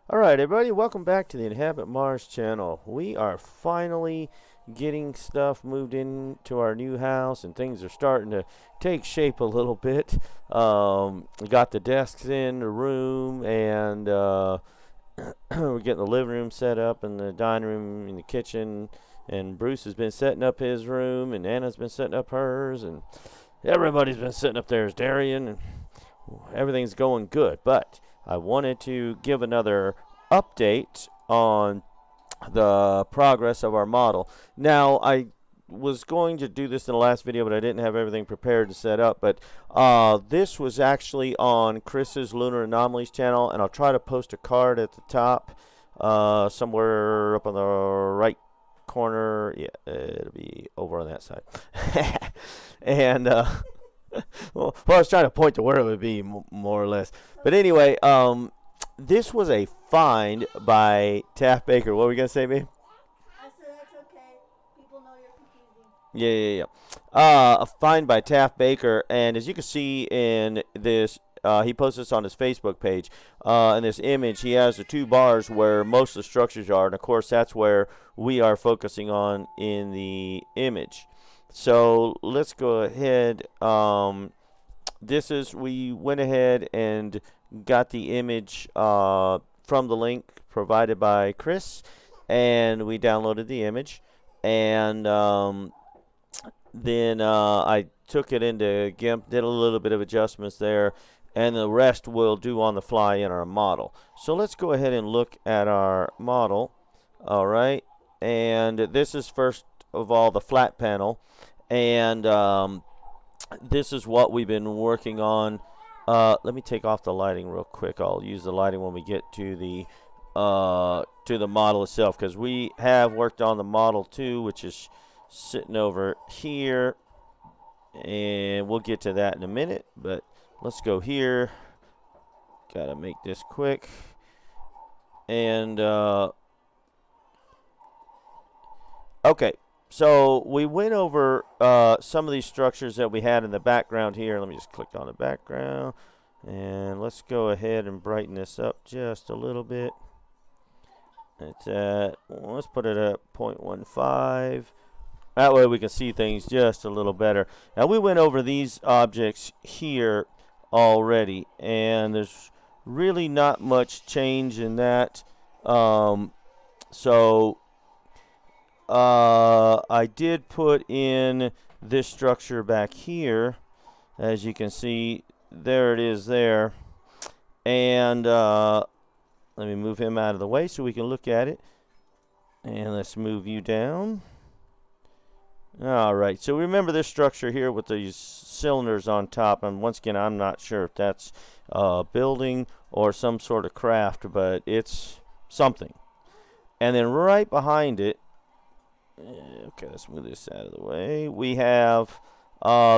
Alright everybody, welcome back to the Inhabit Mars channel. We are finally getting stuff moved into our new house and things are starting to take shape a little bit. We got the desks in the room and we're getting the living room set up and the dining room and the kitchen, and Bruce has been setting up his room and Anna's been setting up hers and everybody's been setting up theirs, Darian, and everything's going good. But I wanted to give another update on the progress of our model. Now, I was going to do this in the last video, but I didn't have everything prepared to set up. But this was actually on Chris's Lunar Anomalies channel, and I'll try to post a card at the top somewhere up on the right corner. Yeah, it'll be over on that side. And well, I was trying to point to where it would be, more or less. But anyway, this was a find by Taft Baker. What were we going to say, babe? I said that's okay. People know you're confusing. Yeah. A find by Taft Baker. And as you can see in this, he posted this on his Facebook page. In this image, he has the two bars where most of the structures are. And, of course, that's where we are focusing on in the image. So let's go ahead. We went ahead and got the image from the link provided by Chris, and we downloaded the image, and then I took it into GIMP, did a little bit of adjustments there, and the rest we'll do on the fly in our model. So let's go ahead and look at our model. All right, and this is first of all the flat panel, and this is what we've been working on. Let me take off the lighting real quick. I'll use the lighting when we get to the model itself, because we have worked on the model too, which is sitting over here, and we'll get to that in a minute. But let's go here. Gotta make this quick. And okay. So we went over some of these structures that we had in the background here. Let me just click on the background. And let's go ahead and brighten this up just a little bit. Let's put it at 0.15. That way we can see things just a little better. Now we went over these objects here already, and there's really not much change in that. I did put in this structure back here. As you can see, there it is there. And let me move him out of the way so we can look at it. And let's move you down. All right, so remember this structure here with these cylinders on top. And once again, I'm not sure if that's a building or some sort of craft, but it's something. And then right behind it, okay, let's move this out of the way. We have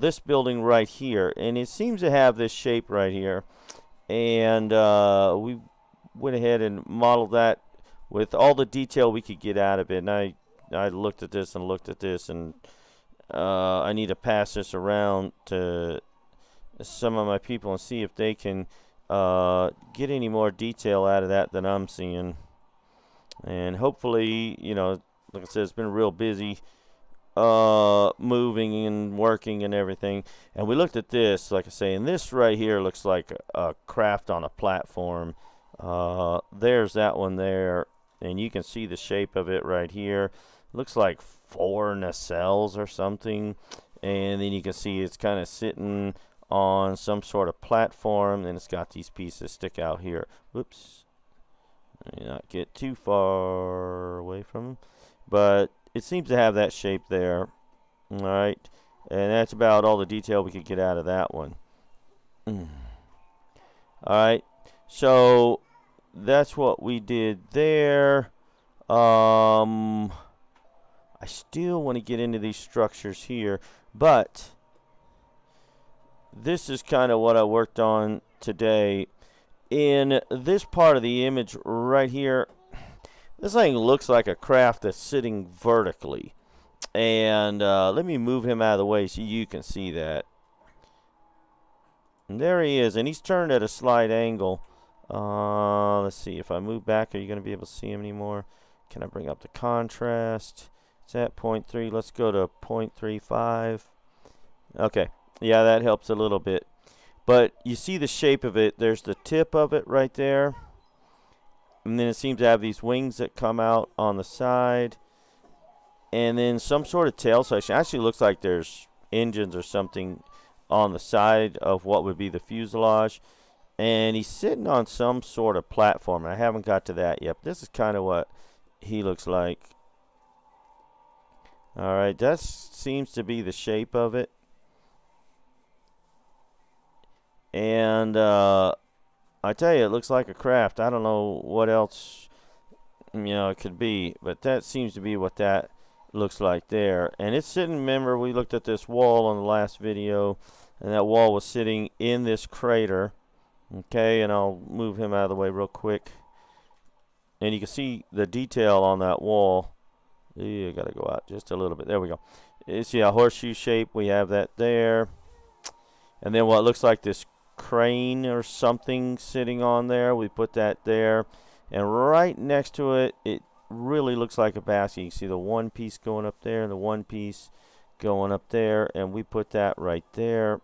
this building right here, and it seems to have this shape right here. And we went ahead and modeled that with all the detail we could get out of it. And I looked at this and looked at this, and I need to pass this around to some of my people and see if they can get any more detail out of that than I'm seeing. And hopefully, you know, like I said, it's been real busy moving and working and everything. And we looked at this, like I say, and this right here looks like a craft on a platform. There's that one there, and you can see the shape of it right here. Looks like 4 nacelles or something. And then you can see it's kind of sitting on some sort of platform, and it's got these pieces stick out here. Whoops. Let me not get too far away from them. But it seems to have that shape there. All right. And that's about all the detail we could get out of that one. All right. So that's what we did there. I still want to get into these structures here, but this is kind of what I worked on today. In this part of the image right here, this thing looks like a craft that's sitting vertically. And let me move him out of the way so you can see that. And there he is, and he's turned at a slight angle. Let's see. If I move back, are you going to be able to see him anymore? Can I bring up the contrast? It's at 0.3. Let's go to 0.35. Okay. Yeah, that helps a little bit. But you see the shape of it. There's the tip of it right there. And then it seems to have these wings that come out on the side. And then some sort of tail section. Actually looks like there's engines or something on the side of what would be the fuselage. And he's sitting on some sort of platform. I haven't got to that yet. But this is kind of what he looks like. Alright, that seems to be the shape of it. And I tell you, it looks like a craft. I don't know what else it could be. But that seems to be what that looks like there. And it's sitting, remember, we looked at this wall on the last video. And that wall was sitting in this crater. Okay, and I'll move him out of the way real quick. And you can see the detail on that wall. Yeah, gotta go out just a little bit. There we go. You see a horseshoe shape. We have that there. And then what looks like this crane or something sitting on there. We put that there. And right next to it, it really looks like a basket. You can see the one piece going up there and the one piece going up there. And we put that right there.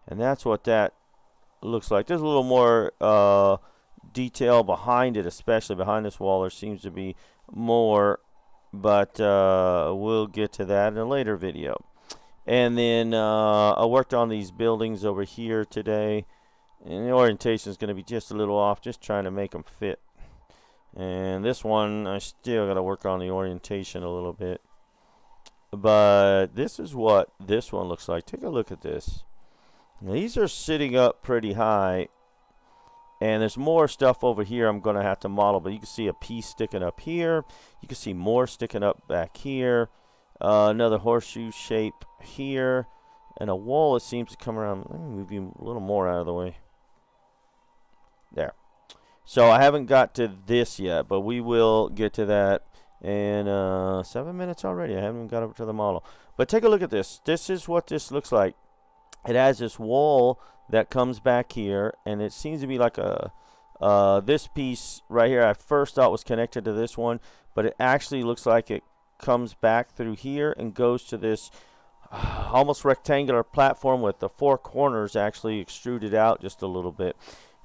And that's what that looks like. There's a little more detail behind it, especially behind this wall. There seems to be more, but we'll get to that in a later video. And then I worked on these buildings over here today, and the orientation is going to be just a little off, just trying to make them fit. And this one, I still got to work on the orientation a little bit. But this is what this one looks like. Take a look at this. Now, these are sitting up pretty high, and there's more stuff over here I'm going to have to model, but you can see a piece sticking up here. You can see more sticking up back here. Another horseshoe shape here, and a wall that seems to come around. Let me move you a little more out of the way. There. So I haven't got to this yet, but we will get to that in 7 minutes already. I haven't even got up to the model. But take a look at this. This is what this looks like. It has this wall that comes back here, and it seems to be like a this piece right here I first thought was connected to this one, but it actually looks like it comes back through here and goes to this almost rectangular platform with the four corners actually extruded out just a little bit.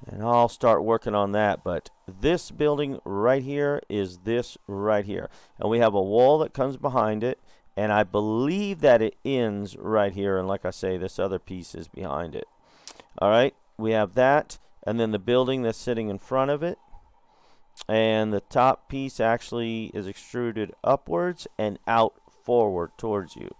And I'll start working on that. But this building right here is this right here, and we have a wall that comes behind it. And I believe that it ends right here. And like I say, this other piece is behind it. All right. We have that. And then the building that's sitting in front of it. And the top piece actually is extruded upwards and out forward towards you.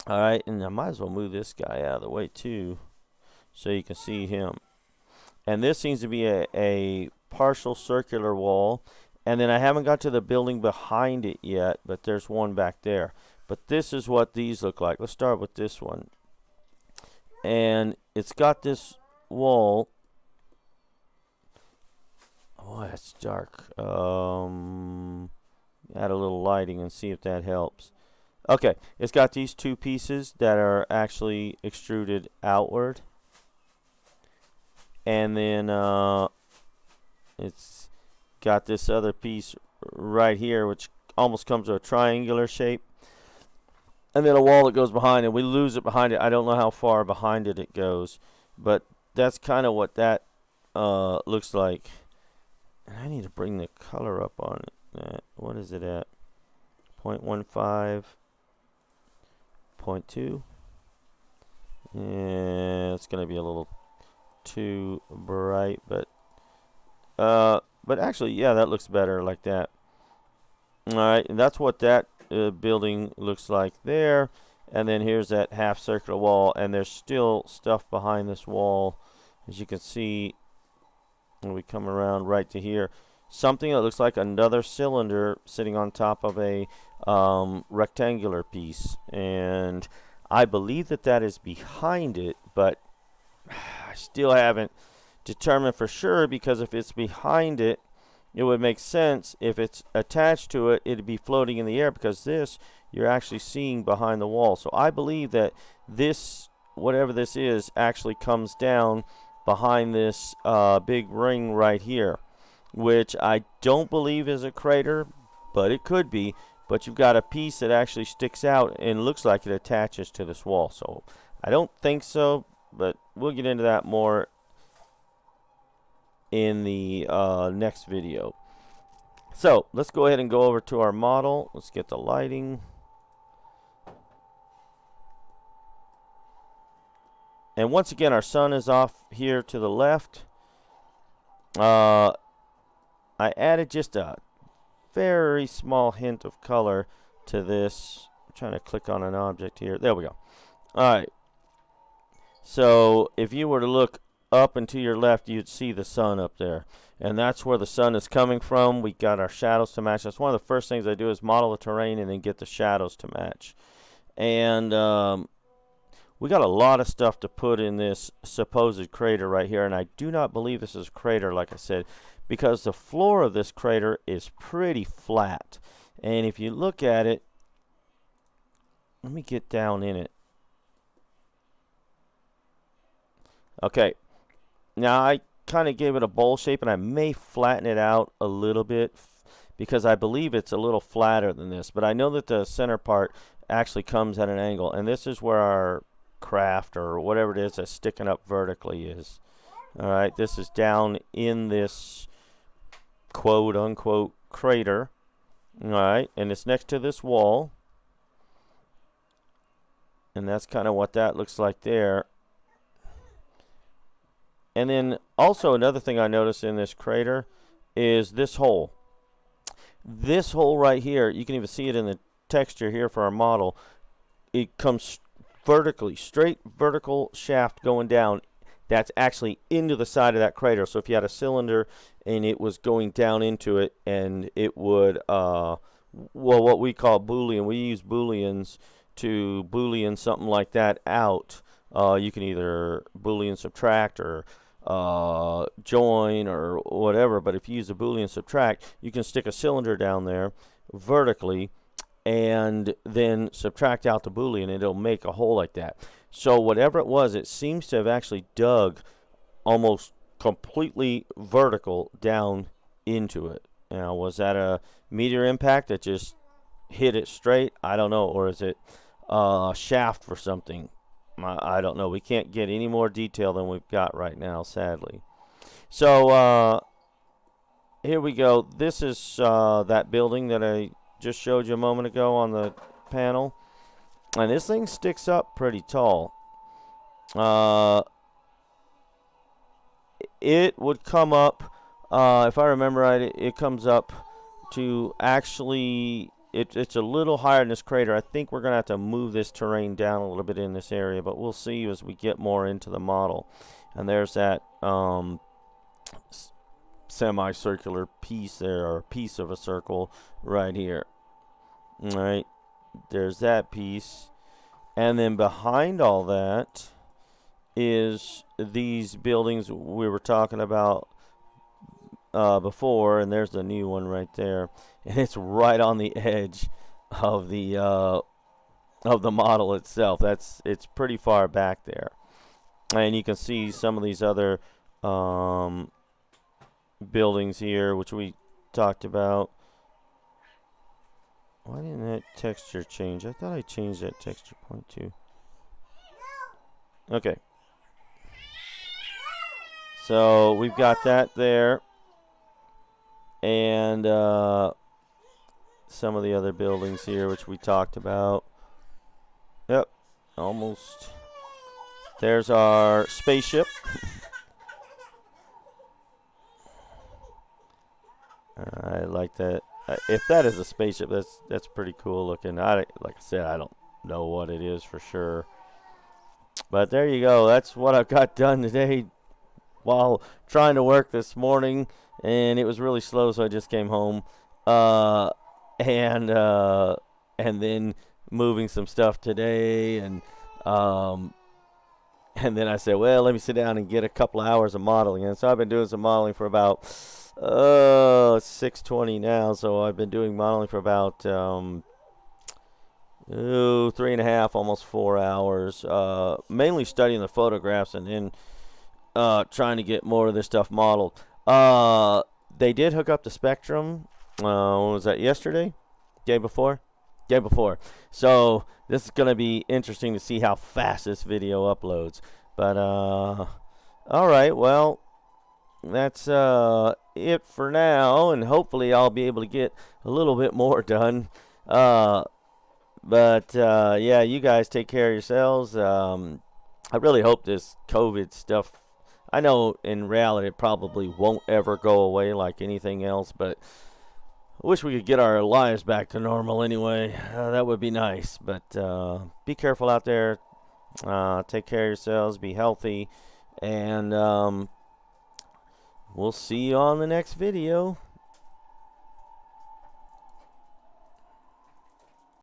All right. And I might as well move this guy out of the way too, so you can see him. And this seems to be a partial circular wall. And then I haven't got to the building behind it yet, but there's one back there. But this is what these look like. Let's start with this one. And it's got this wall. Oh, that's dark. Add a little lighting and see if that helps. Okay, it's got these two pieces that are actually extruded outward. And then it's got this other piece right here, which almost comes to a triangular shape. And then a wall that goes behind it. We lose it behind it. I don't know how far behind it goes, but that's kind of what that looks like. And I need to bring the color up on it. What is it at? 0.15, 0.2. Yeah, it's going to be a little too bright, but actually, yeah, that looks better like that. All right, and that's what that building looks like there. And then here's that half circular wall, and there's still stuff behind this wall, as you can see. When we come around right to here, something that looks like another cylinder sitting on top of a rectangular piece. And I believe that that is behind it, but I still haven't determined for sure, because if it's behind it, it would make sense. If it's attached to it, it'd be floating in the air, because this you're actually seeing behind the wall. So I believe that this, whatever this is, actually comes down behind this big ring right here, which I don't believe is a crater, but it could be. But you've got a piece that actually sticks out and looks like it attaches to this wall. So I don't think so, but we'll get into that more in the next video. So let's go ahead and go over to our model. Let's get the lighting. And once again, our sun is off here to the left. I added just a very small hint of color to this. I'm trying to click on an object here. There we go. All right. So if you were to look up and to your left, you'd see the sun up there. And that's where the sun is coming from. We got our shadows to match. That's one of the first things I do is model the terrain and then get the shadows to match. And we got a lot of stuff to put in this supposed crater right here. And I do not believe this is a crater, like I said, because the floor of this crater is pretty flat. And if you look at it, let me get down in it. Okay, now I kind of gave it a bowl shape, and I may flatten it out a little bit because I believe it's a little flatter than this. But I know that the center part actually comes at an angle, and this is where our craft or whatever it is that's sticking up vertically is. All right, this is down in this quote-unquote crater. All right, and it's next to this wall. And that's kind of what that looks like there. And then also another thing I noticed in this crater is this hole. This hole right here, you can even see it in the texture here for our model. It comes vertically, straight vertical shaft going down. That's actually into the side of that crater. So if you had a cylinder and it was going down into it, and it would, well, what we call Boolean. We use Booleans to Boolean something like that out. You can either Boolean subtract or join or whatever, but if you use a Boolean subtract, you can stick a cylinder down there vertically and then subtract out the Boolean, and it'll make a hole like that. So whatever it was, it seems to have actually dug almost completely vertical down into it. Now, was that a meteor impact that just hit it straight? I don't know. Or is it a shaft for something? I don't know. We can't get any more detail than we've got right now, sadly. So here we go. This is that building that I just showed you a moment ago on the panel. And this thing sticks up pretty tall. It would come up, if I remember right, it comes up to actually... It's a little higher in this crater. I think we're going to have to move this terrain down a little bit in this area, but we'll see as we get more into the model. And there's that semicircular piece there, or piece of a circle right here. All right, there's that piece. And then behind all that is these buildings we were talking about before, and there's the new one right there, and it's right on the edge of the model itself. It's pretty far back there, and you can see some of these other buildings here, which we talked about. Why didn't that texture change? I thought I changed that texture point too. Okay, so we've got that there. And some of the other buildings here, which we talked about. Yep, almost. There's our spaceship. I like that. If that is a spaceship, that's pretty cool looking. Like I said, I don't know what it is for sure. But there you go. That's what I've got done today while trying to work this morning. And it was really slow, so I just came home, and then moving some stuff today, and then I said, well, let me sit down and get a couple of hours of modeling. And so I've been doing some modeling for about 6:20 now, so I've been doing modeling for about 3.5, almost 4 hours, mainly studying the photographs, and then trying to get more of this stuff modeled. They did hook up the Spectrum. When was that, yesterday? Day before? Day before. So this is going to be interesting to see how fast this video uploads. But, all right, well, that's it for now. And hopefully I'll be able to get a little bit more done. But yeah, you guys take care of yourselves. I really hope this COVID stuff, I know in reality it probably won't ever go away like anything else, but I wish we could get our lives back to normal anyway. That would be nice. But be careful out there. Take care of yourselves. Be healthy. And we'll see you on the next video.